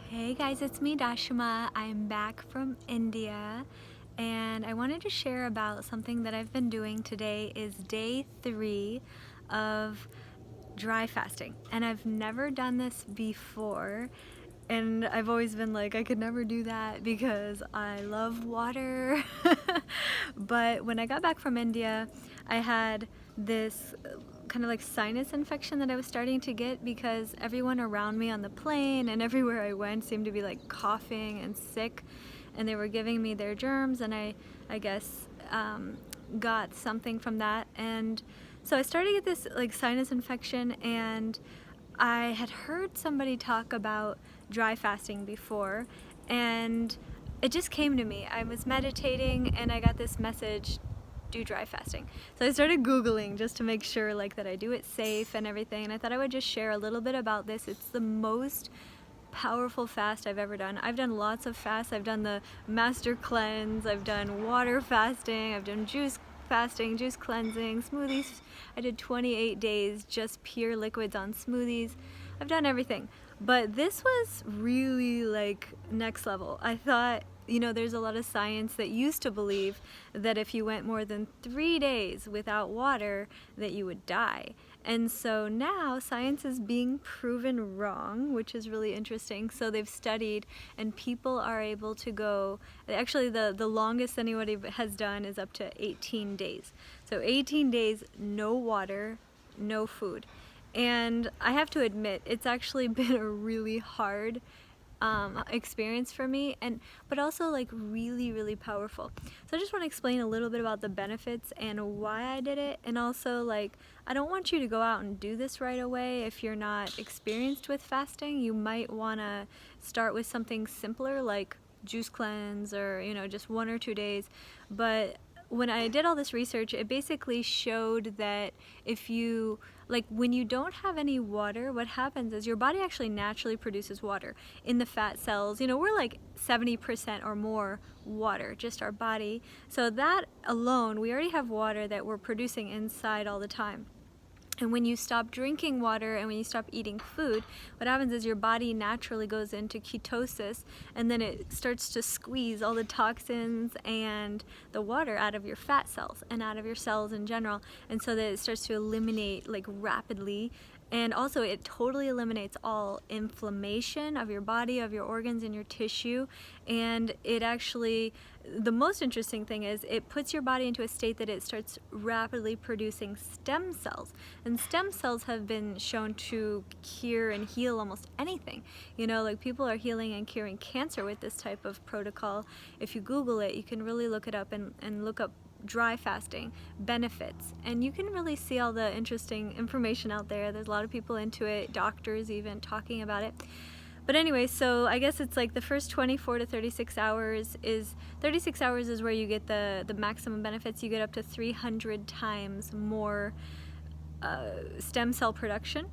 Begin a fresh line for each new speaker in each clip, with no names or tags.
Hey guys, it's me Dashama. I'm back from India and I wanted to share about something that I've been doing. Today is day 3 of dry fasting and I've never done this before, and I've always been like I could never do that because I love water. But when I got back from India, I had this kind of like sinus infection that I was starting to get because everyone around me on the plane and everywhere I went seemed to be like coughing and sick, and they were giving me their germs, and I guess got something from that. And so I started to get this like sinus infection, and I had heard somebody talk about dry fasting before, and it just came to me. I was meditating and I got this message, do dry fasting. So I started Googling just to make sure like that I do it safe and everything, and I thought I would just share a little bit about this. It's the most powerful fast I've ever done. I've done lots of fasts. I've done the master cleanse, I've done water fasting, I've done juice fasting, juice cleansing, smoothies. I did 28 days just pure liquids on smoothies. I've done everything, but this was really like next level. I thought, there's a lot of science that used to believe that if you went more than 3 days without water that you would die. And so now science is being proven wrong, which is really interesting. So they've studied, and people are able to go, actually the longest anybody has done is up to 18 days. So 18 days, no water, no food. And I have to admit, it's actually been a really hard experience for me, but also like really powerful. So I just want to explain a little bit about the benefits and why I did it, and also like I don't want you to go out and do this right away. If you're not experienced with fasting, you might want to start with something simpler like juice cleanse, or just 1 or 2 days. But when I did all this research, it basically showed that if you, like when you don't have any water, what happens is your body actually naturally produces water in the fat cells. We're like 70% or more water, just our body. So that alone, we already have water that we're producing inside all the time. And when you stop drinking water and when you stop eating food, what happens is your body naturally goes into ketosis, and then it starts to squeeze all the toxins and the water out of your fat cells and out of your cells in general. And so that it starts to eliminate like rapidly. And also it totally eliminates all inflammation of your body, of your organs and your tissue. And it actually, the most interesting thing is it puts your body into a state that it starts rapidly producing stem cells. And stem cells have been shown to cure and heal almost anything. Like people are healing and curing cancer with this type of protocol. If you Google it, you can really look it up and look up dry fasting benefits, and you can really see all the interesting information out there. There's a lot of people into it, doctors even talking about it. But anyway, so I guess it's like the first 24 to 36 hours is 36 hours is where you get the maximum benefits. You get up to 300 times more stem cell production,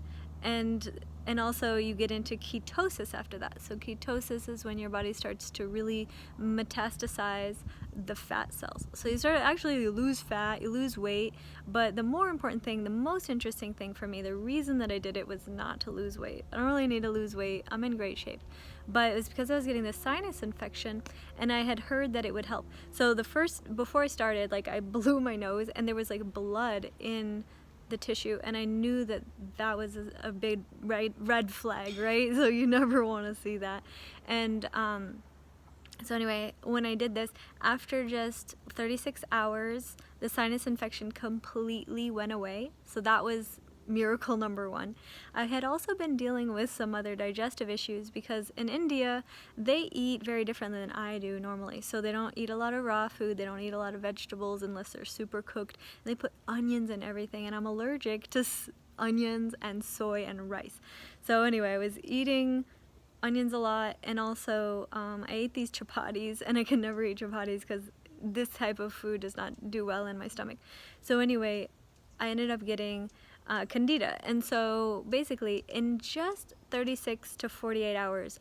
and also you get into ketosis after that. So ketosis is when your body starts to really metastasize the fat cells. So you lose fat, you lose weight, but the more important thing, the most interesting thing for me, the reason that I did it was not to lose weight. I don't really need to lose weight. I'm in great shape. But it was because I was getting this sinus infection, and I had heard that it would help. So before I started, like I blew my nose and there was like blood in the tissue, and I knew that was a big red flag, right? So you never want to see that. And so anyway, when I did this, after just 36 hours, the sinus infection completely went away. So that was miracle number 1. I had also been dealing with some other digestive issues because in India, they eat very differently than I do normally. So they don't eat a lot of raw food, they don't eat a lot of vegetables unless they're super cooked. They put onions in everything, and I'm allergic to onions and soy and rice. So anyway, I was eating onions a lot, and also I ate these chapatis, and I can never eat chapatis because this type of food does not do well in my stomach. So anyway, I ended up getting candida, and so basically in just 36 to 48 hours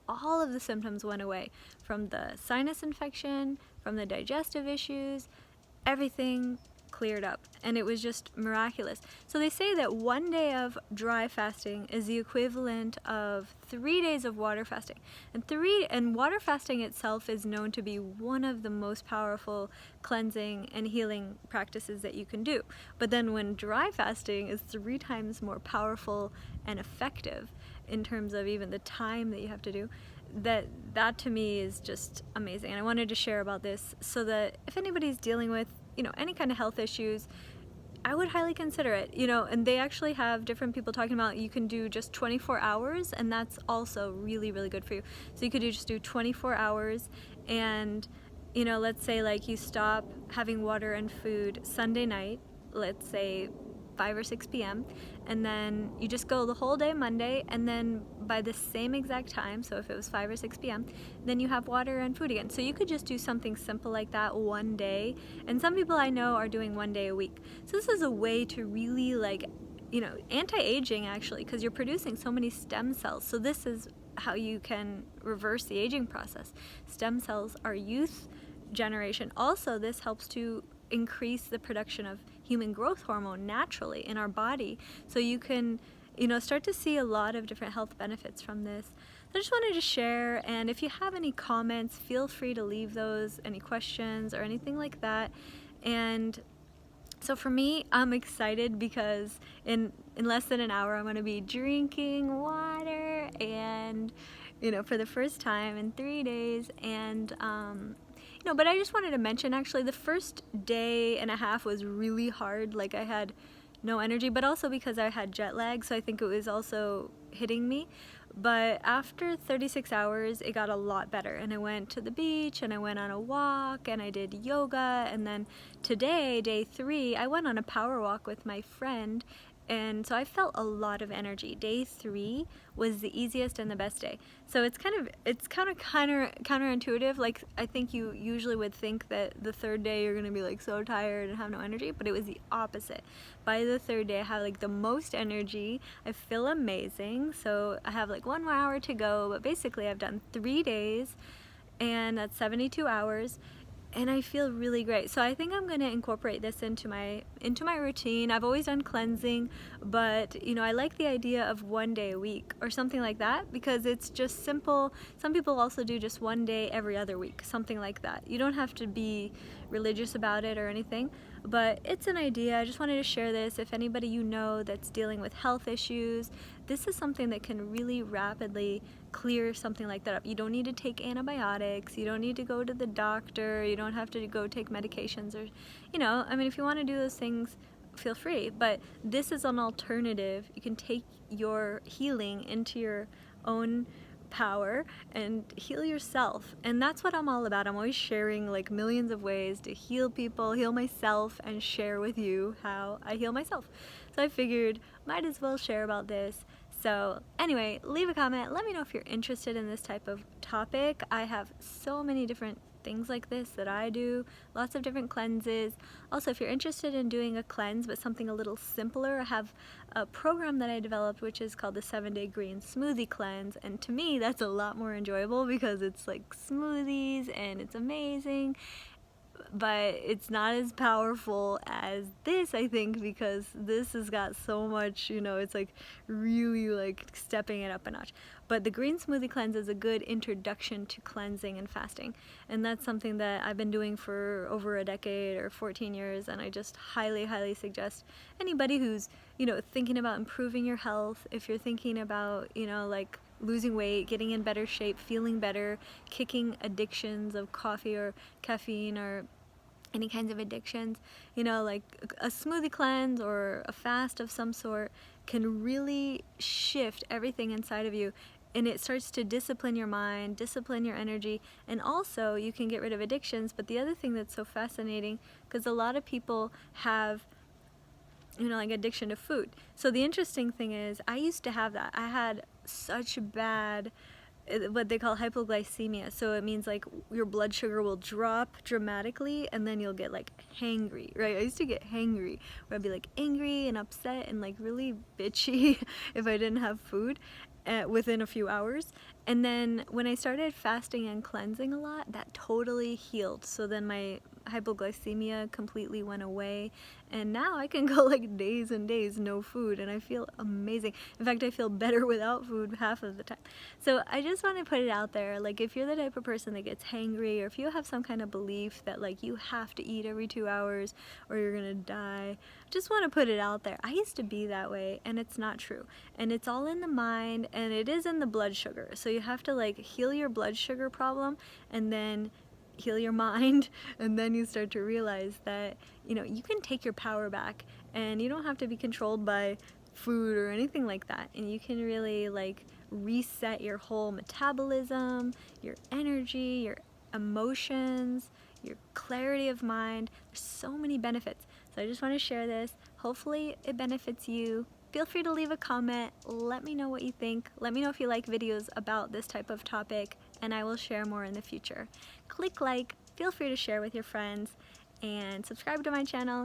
all of the symptoms went away, from the sinus infection, from the digestive issues, everything cleared up, and it was just miraculous. So they say that 1 day of dry fasting is the equivalent of 3 days of water fasting. And water fasting itself is known to be one of the most powerful cleansing and healing practices that you can do. But then when dry fasting is 3 times more powerful and effective in terms of even the time that you have to do, that to me is just amazing. And I wanted to share about this so that if anybody's dealing with, any kind of health issues, I would highly consider it. And they actually have different people talking about you can do just 24 hours, and that's also really, really good for you. So you could just do 24 hours, and let's say like you stop having water and food Sunday night, let's say 5 or 6 p.m., and then you just go the whole day Monday, and then by the same exact time, so if it was 5 or 6 p.m., then you have water and food again. So you could just do something simple like that 1 day, and some people I know are doing 1 day a week. So this is a way to really anti-aging actually, because you're producing so many stem cells. So this is how you can reverse the aging process. Stem cells are youth generation. Also, this helps to increase the production of human growth hormone naturally in our body. So you can, start to see a lot of different health benefits from this. So I just wanted to share, and if you have any comments, feel free to leave those, any questions or anything like that. And so for me, I'm excited because in less than an hour, I'm going to be drinking water, and for the first time in 3 days. And but I just wanted to mention, actually, the first day and a half was really hard. Like, I had no energy, but also because I had jet lag, so I think it was also hitting me. But after 36 hours, it got a lot better, and I went to the beach, and I went on a walk, and I did yoga, and then today, day 3, I went on a power walk with my friend, and so I felt a lot of energy. Day 3 was the easiest and the best day. So it's kind of counterintuitive. Like, I think you usually would think that the 3rd day you're gonna be like so tired and have no energy, but it was the opposite. By the 3rd day, I have like the most energy. I feel amazing. So I have like 1 more hour to go, but basically I've done 3 days, and that's 72 hours. And I feel really great. So I think I'm going to incorporate this into my routine. I've always done cleansing, but I like the idea of 1 day a week or something like that, because it's just simple. Some people also do just 1 day every other week, something like that. You don't have to be religious about it or anything, but it's an idea. I just wanted to share this. If anybody that's dealing with health issues, this is something that can really rapidly clear something like that up. You don't need to take antibiotics. You don't need to go to the doctor. You don't have to go take medications, or, if you want to do those things, feel free. But this is an alternative. You can take your healing into your own power and heal yourself. And that's what I'm all about. I'm always sharing like millions of ways to heal people, heal myself, and share with you how I heal myself. So I figured might as well share about this. So anyway, leave a comment. Let me know if you're interested in this type of topic. I have so many different things like this that I do, lots of different cleanses. Also, if you're interested in doing a cleanse but something a little simpler, I have a program that I developed which is called the 7-Day Green Smoothie Cleanse, and to me that's a lot more enjoyable because it's like smoothies and it's amazing, but it's not as powerful as this, I think, because this has got so much, it's like really like stepping it up a notch. But the green smoothie cleanse is a good introduction to cleansing and fasting, and that's something that I've been doing for over a decade or 14 years, and I just highly, highly suggest anybody who's, thinking about improving your health, if you're thinking about, like losing weight, getting in better shape, feeling better, kicking addictions of coffee or caffeine or any kinds of addictions, like a smoothie cleanse or a fast of some sort can really shift everything inside of you, and it starts to discipline your mind, discipline your energy, and also you can get rid of addictions. But the other thing that's so fascinating, because a lot of people have like addiction to food. So the interesting thing is, I used to have that. I had such bad, what they call hypoglycemia. So it means like your blood sugar will drop dramatically, and then you'll get like hangry, right? I used to get hangry, where I'd be like angry and upset and like really bitchy if I didn't have food within a few hours. And then when I started fasting and cleansing a lot, that totally healed. So then my hypoglycemia completely went away, and now I can go like days and days no food and I feel amazing. In fact, I feel better without food half of the time. So I just want to put it out there, like if you're the type of person that gets hangry, or if you have some kind of belief that like you have to eat every 2 hours or you're gonna die, just want to put it out there. I used to be that way, and it's not true, and it's all in the mind, and it is in the blood sugar. So you have to like heal your blood sugar problem and then heal your mind, and then you start to realize that, you know, you can take your power back and you don't have to be controlled by food or anything like that, and you can really like reset your whole metabolism, your energy, your emotions, your clarity of mind. There's so many benefits. So I just want to share this. Hopefully it benefits you. Feel free to leave a comment. Let me know what you think. Let me know if you like videos about this type of topic, and I will share more in the future. Click like, feel free to share with your friends, and subscribe to my channel.